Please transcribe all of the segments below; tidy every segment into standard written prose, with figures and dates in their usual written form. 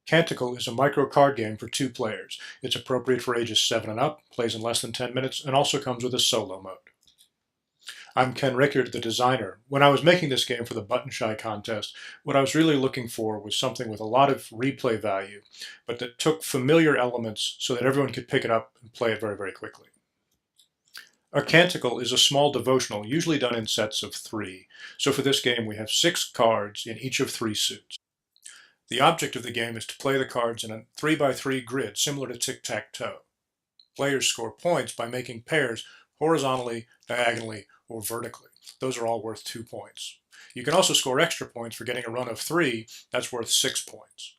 Canticle is a micro card game for 2 players. It's appropriate for ages 7 and up, plays in less than 10 minutes, and also comes with a solo mode. I'm Ken Rickard, the designer. When I was making this game for the ButtonShy contest, what I was really looking for was something with a lot of replay value, but that took familiar elements so that everyone could pick it up and play it very, very quickly. A Canticle is a small devotional, usually done in sets of 3. So for this game, we have 6 cards in each of 3 suits. The object of the game is to play the cards in a 3x3 grid, similar to tic-tac-toe. Players score points by making pairs horizontally, diagonally, or vertically. Those are all worth 2 points. You can also score extra points for getting a run of 3. That's worth 6 points.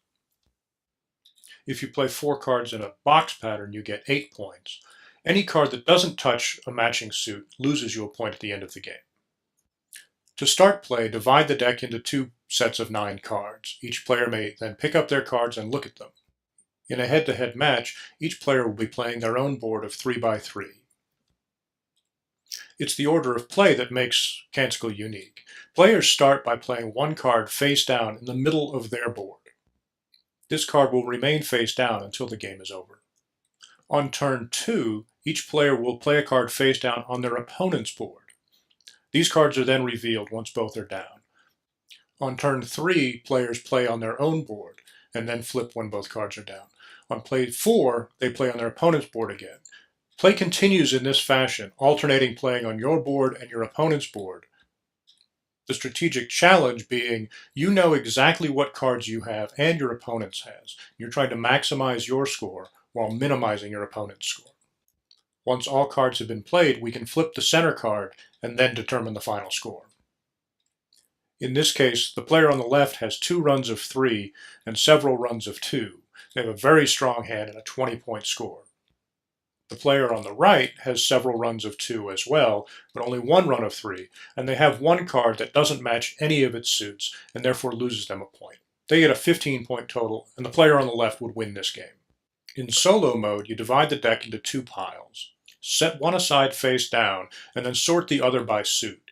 If you play 4 cards in a box pattern, you get 8 points. Any card that doesn't touch a matching suit loses you a point at the end of the game. To start play, divide the deck into 2 sets of 9 cards. Each player may then pick up their cards and look at them. In a head-to-head match, each player will be playing their own board of 3x3. It's the order of play that makes Canticle unique. Players start by playing 1 card face down in the middle of their board. This card will remain face down until the game is over. On turn 2, each player will play a card face down on their opponent's board. These cards are then revealed once both are down. On turn 3, players play on their own board, and then flip when both cards are down. On play 4, they play on their opponent's board again. Play continues in this fashion, alternating playing on your board and your opponent's board. The strategic challenge being, you know exactly what cards you have and your opponent's has. You're trying to maximize your score while minimizing your opponent's score. Once all cards have been played, we can flip the center card and then determine the final score. In this case, the player on the left has 2 runs of 3 and several runs of 2. They have a very strong hand and a 20-point score. The player on the right has several runs of 2 as well, but only 1 run of 3, and they have 1 card that doesn't match any of its suits and therefore loses them a point. They get a 15-point total, and the player on the left would win this game. In solo mode, you divide the deck into 2 piles. Set one aside face down, and then sort the other by suit.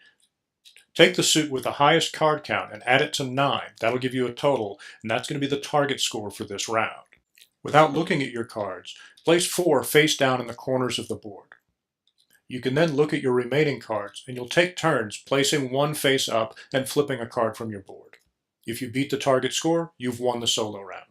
Take the suit with the highest card count and add it to 9. That'll give you a total, and that's going to be the target score for this round. Without looking at your cards, place 4 face down in the corners of the board. You can then look at your remaining cards, and you'll take turns placing 1 face up and flipping a card from your board. If you beat the target score, you've won the solo round.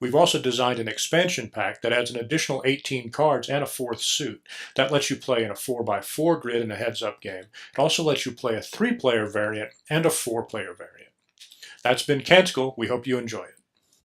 We've also designed an expansion pack that adds an additional 18 cards and a 4th suit. That lets you play in a 4x4 grid in a heads-up game. It also lets you play a 3-player variant and a 4-player variant. That's been Canticle. We hope you enjoy it.